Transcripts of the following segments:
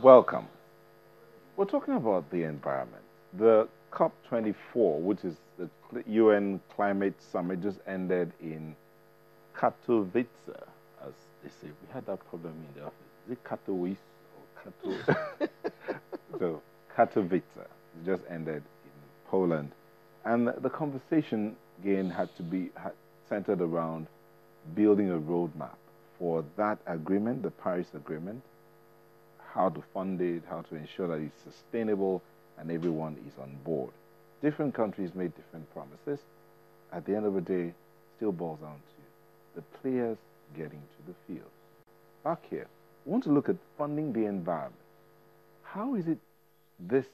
Welcome. We're talking about the environment. The COP24, which is the UN Climate Summit, just ended in Katowice, as they say. We had that problem in the office. Is it Katowice or Katowice? So, Katowice just ended in Poland. And the conversation, again, had to be centered around building a roadmap for that agreement, the Paris Agreement, how to fund it, how to ensure that it's sustainable and everyone is on board. Different countries made different promises. At the end of the day, still boils down to the players getting to the field. Back here, we want to look at funding the environment. How is it this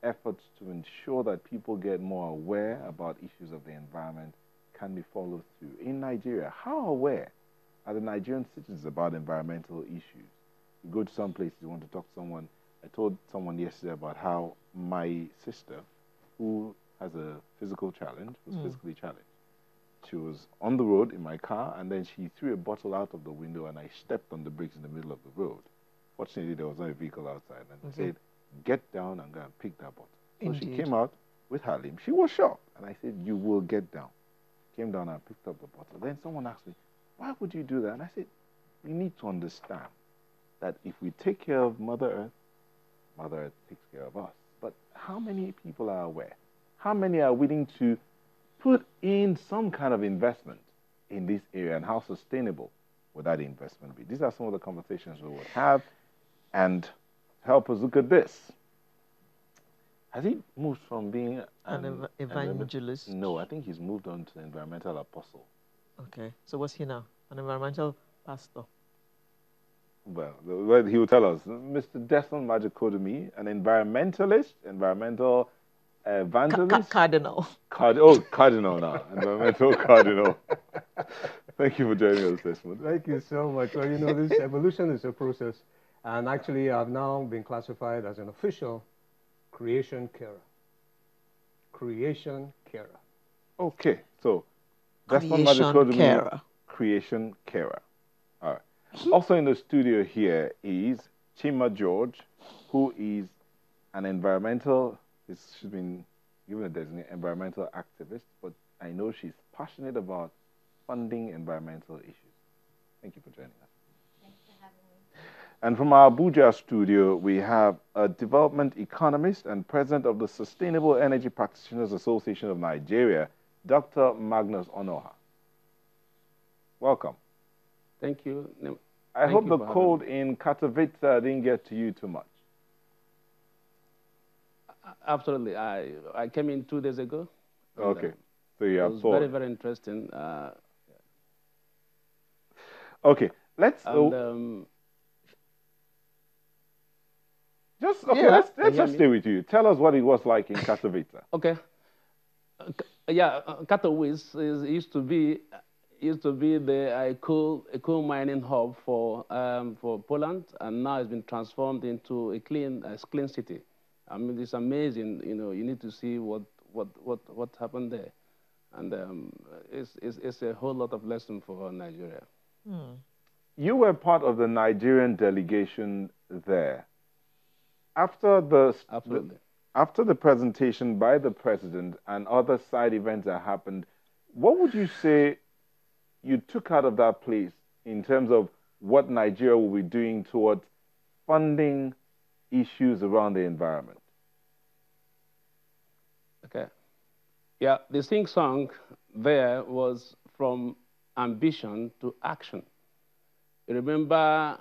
effort to ensure that people get more aware about issues of the environment can be followed through? In Nigeria, how aware are the Nigerian citizens about environmental issues? You go to some place, you want to talk to someone. I told someone yesterday about how my sister, who has a physical challenge, was physically challenged. She was on the road in my car, and then she threw a bottle out of the window, and I stepped on the brakes in the middle of the road. Fortunately, there was no vehicle outside, and I said, get down and go and pick that bottle. So she came out with her limb. She was shocked, and I said, you will get down. Came down and picked up the bottle. Then someone asked me, why would you do that? And I said, you need to understand that if we take care of Mother Earth, Mother Earth takes care of us. But how many people are aware? How many are willing to put in some kind of investment in this area, and how sustainable would that investment be? These are some of the conversations we will have. And to help us look at this, has he moved from being an evangelist? No, I think he's moved on to the environmental apostle. Okay, so what's he now? An environmental pastor? Well, he will tell us. Mr. Desmond Majikodumi, an environmentalist, environmental evangelist. Cardinal. Cardinal now. Environmental cardinal. Thank you for joining us, Desmond. Thank you so much. Well, you know, this evolution is a process. And actually, I've now been classified as an official creation carer. Creation carer. Okay, so Desmond Majikodumi, creation carer. All right. Also in the studio here is Chima George, who is an she's been given a designation, environmental activist, but I know she's passionate about funding environmental issues. Thank you for joining us. Thanks for having me. And from our Abuja studio, we have a development economist and president of the Sustainable Energy Practitioners Association of Nigeria, Dr. Magnus Onoha. Welcome. Thank you. I hope the cold in Katowice didn't get to you too much. Absolutely. I came in 2 days ago. Okay. So you have It was very, very interesting. Okay. Let's just stay with you. Tell us what it was like in Katowice. Okay. Katowice used to be a coal mining hub for Poland, and now it's been transformed into a clean city. I mean, it's amazing. You know, you need to see what happened there, and it's a whole lot of lesson for Nigeria. You were part of the Nigerian delegation there. After the presentation by the president and other side events that happened, what would you say you took out of that place in terms of what Nigeria will be doing towards funding issues around the environment? Okay. Yeah, the sing-song there was from ambition to action. You remember,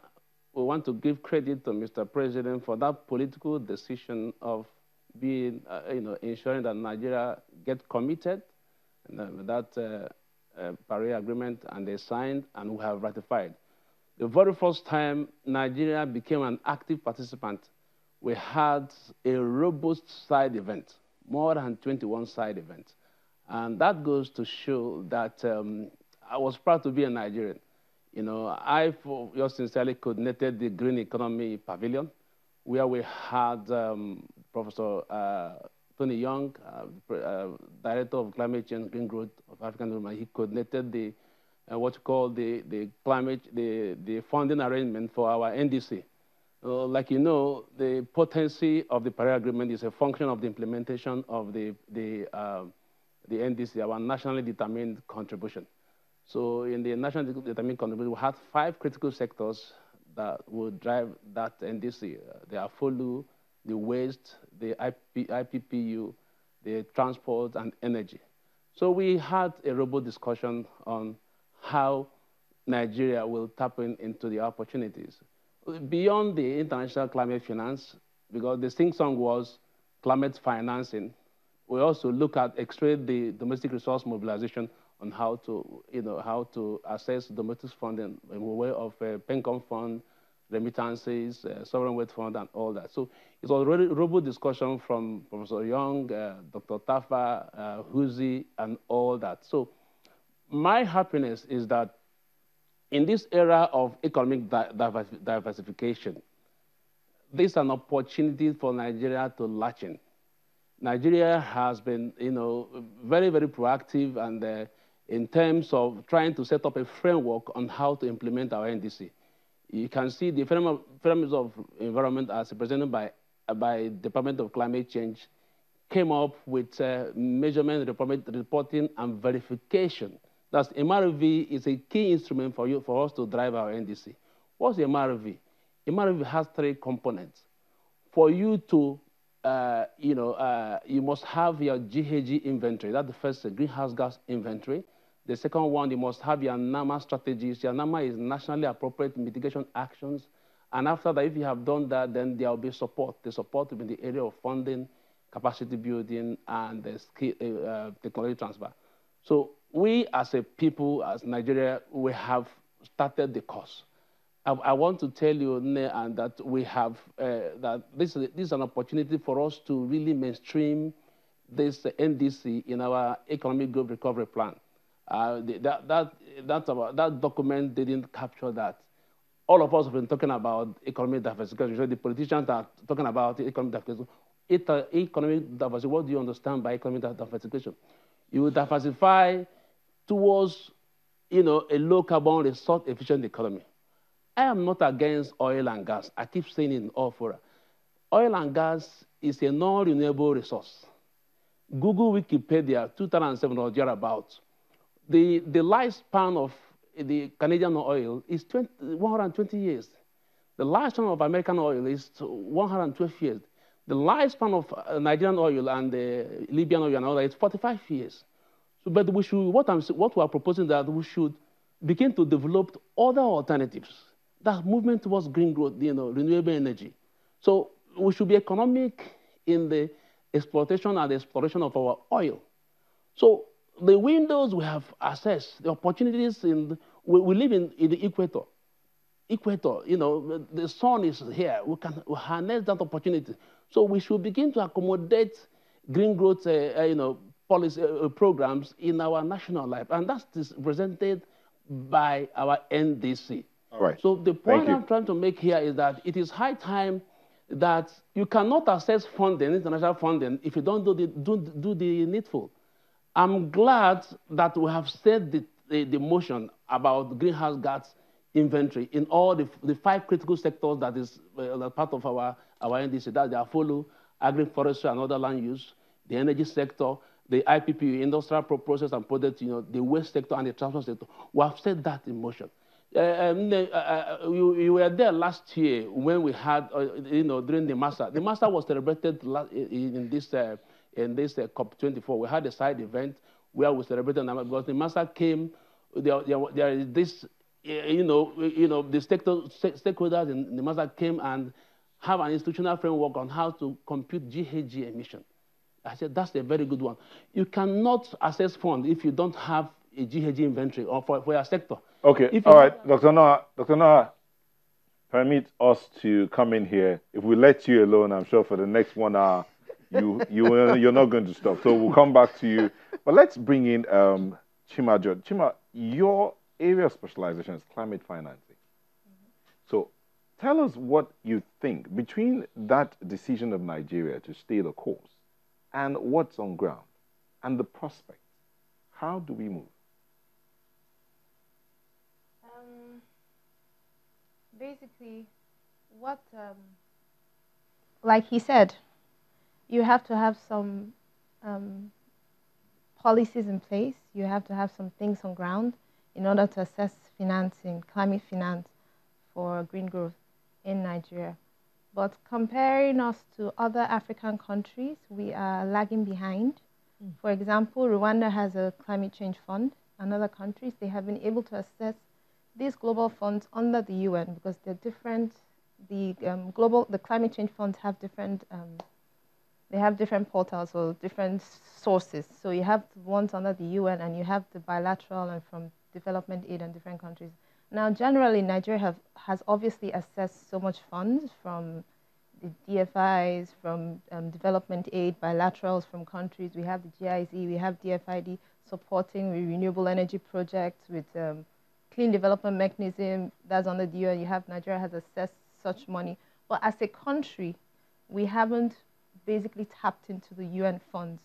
we want to give credit to Mr. President for that political decision of being, ensuring that Nigeria get committed, and that Paris Agreement, and they signed, and we have ratified. The very first time Nigeria became an active participant, we had a robust side event, more than 21 side events. And that goes to show that I was proud to be a Nigerian. You know, I just sincerely coordinated the Green Economy Pavilion, where we had Professor Tony Young, Director of Climate Change Green Growth of African Union. He coordinated the what you call the funding arrangement for our NDC. Like you know, the potency of the Paris Agreement is a function of the implementation of the NDC, our nationally determined contribution. So in the nationally determined contribution, we had 5 critical sectors that would drive that NDC. The AFOLU, the waste, the IPPU, the transport, and energy. So we had a robust discussion on how Nigeria will tap into the opportunities. Beyond the international climate finance, because the sing song was climate financing, we also look at extract the domestic resource mobilization on how to assess domestic funding in the way of PENCOM fund, remittances, sovereign wealth fund, and all that. So it was a really robust discussion from Professor Young, Dr. Tafa, Huzi, and all that. So my happiness is that in this era of economic diversification, this is an opportunity for Nigeria to latch in. Nigeria has been, very, very proactive and in terms of trying to set up a framework on how to implement our NDC. You can see the framework of environment as presented by Department of Climate Change came up with measurement, reporting, and verification. That's MRV is a key instrument for us to drive our NDC. What's the MRV? MRV has 3 components. For you to, you must have your GHG inventory. That's the first greenhouse gas inventory. The second one, you must have your NAMA strategies. Your NAMA is nationally appropriate mitigation actions. And after that, if you have done that, then there will be support. The support will be in the area of funding, capacity building, and technology transfer. So we as a people, as Nigeria, we have started the course. I want to tell you, and that we have, that this is an opportunity for us to really mainstream this NDC in our economic growth recovery plan. That document didn't capture that. All of us have been talking about economic diversification. The politicians are talking about economic diversification. Economic diversification, what do you understand by economic diversification? You will diversify towards, a low carbon resource efficient economy. I am not against oil and gas. I keep saying it in all fora. Oil and gas is a non-renewable resource. Google Wikipedia, 2007 or thereabouts. The lifespan of the Canadian oil is 120 years. The lifespan of American oil is 112 years. The lifespan of Nigerian oil and Libyan oil and all that is 45 years. So, but we should, what we are proposing that we should begin to develop other alternatives. That movement towards green growth, renewable energy. So we should be economic in the exploitation and the exploration of our oil. So the windows we have accessed, the opportunities we live in the equator. The sun is here. We can harness that opportunity. So we should begin to accommodate green growth, policy programs in our national life, and that's presented by our NDC. All right. So the point I'm trying to make here is that it is high time that you cannot access funding, international funding, if you don't do the needful. I'm glad that we have set the motion about greenhouse gas inventory in all the 5 critical sectors that is part of our NDC. That's the AFOLU, agri-forestry and other land use, the energy sector, the IPP, industrial process and product, the waste sector and the transport sector. We have set that in motion. You were there last year when we had, during the master. The master was celebrated in this COP24. We had a side event where we celebrated because the master came. There is this, the stakeholders in the master came and have an institutional framework on how to compute GHG emission. I said that's a very good one. You cannot access funds if you don't have a GHG inventory or for your sector. Okay, all right, Dr. Noah, permit us to come in here. If we let you alone, I'm sure for the next 1 hour, you're not going to stop. So we'll come back to you. But let's bring in Chima George. Chima, your area of specialization is climate financing. So tell us what you think between that decision of Nigeria to stay the course and what's on ground and the prospects. How do we move? Basically, what, like he said, you have to have some policies in place. You have to have some things on ground in order to assess financing, climate finance for green growth in Nigeria. But comparing us to other African countries, we are lagging behind. For example, Rwanda has a climate change fund, and other countries, they have been able to assess these global funds under the UN because they're different. The climate change funds have different, they have different portals or different sources. So you have the ones under the UN and you have the bilateral and from development aid in different countries. Now, generally, Nigeria has obviously assessed so much funds from the DFIs, from development aid, bilaterals from countries. We have the GIZ, we have DFID supporting renewable energy projects with clean development mechanism that's under the UN. You have Nigeria has assessed such money. But as a country, we haven't basically tapped into the UN funds,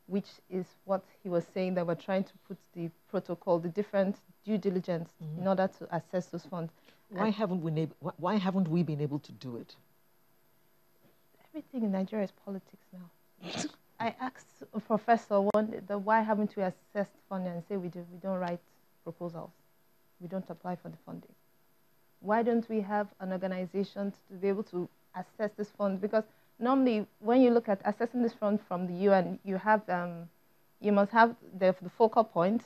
which is what he was saying, that we're trying to put the protocol, the different due diligence in order to assess those funds. Why haven't we been able to do it? Everything in Nigeria is politics now. I asked a professor why haven't we assessed funding, and say we don't write proposals. We don't apply for the funding. Why don't we have an organization to be able to assess this fund? Because normally, when you look at assessing this fund from the UN, you have you must have the focal points.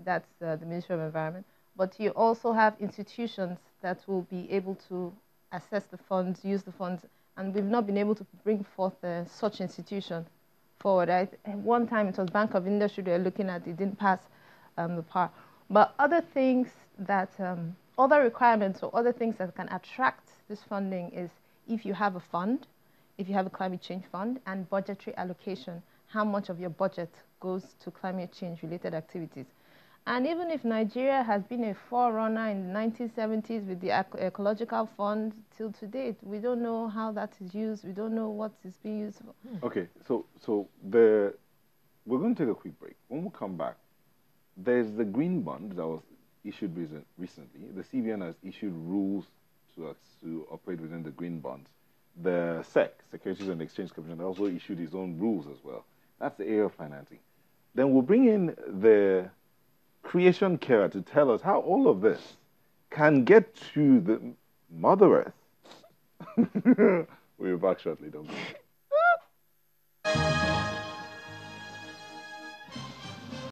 That's the Ministry of Environment. But you also have institutions that will be able to assess the funds, use the funds, and we've not been able to bring forth such institution forward. At one time, it was Bank of Industry they were looking at. It didn't pass the power. But other things that, other requirements or other things that can attract this funding is if you have a fund, if you have a climate change fund, and budgetary allocation, how much of your budget goes to climate change related activities. And even if Nigeria has been a forerunner in the 1970s with the ecological fund till today, we don't know how that is used. We don't know what is being used for. Okay, so we're going to take a quick break. When we come back, there's the green bond that was issued recently. The CBN has issued rules to operate within the green bonds. The SEC, Securities and Exchange Commission, also issued its own rules as well. That's the area of financing. Then we'll bring in the creation carer to tell us how all of this can get to the Mother Earth. We'll be back shortly, don't go.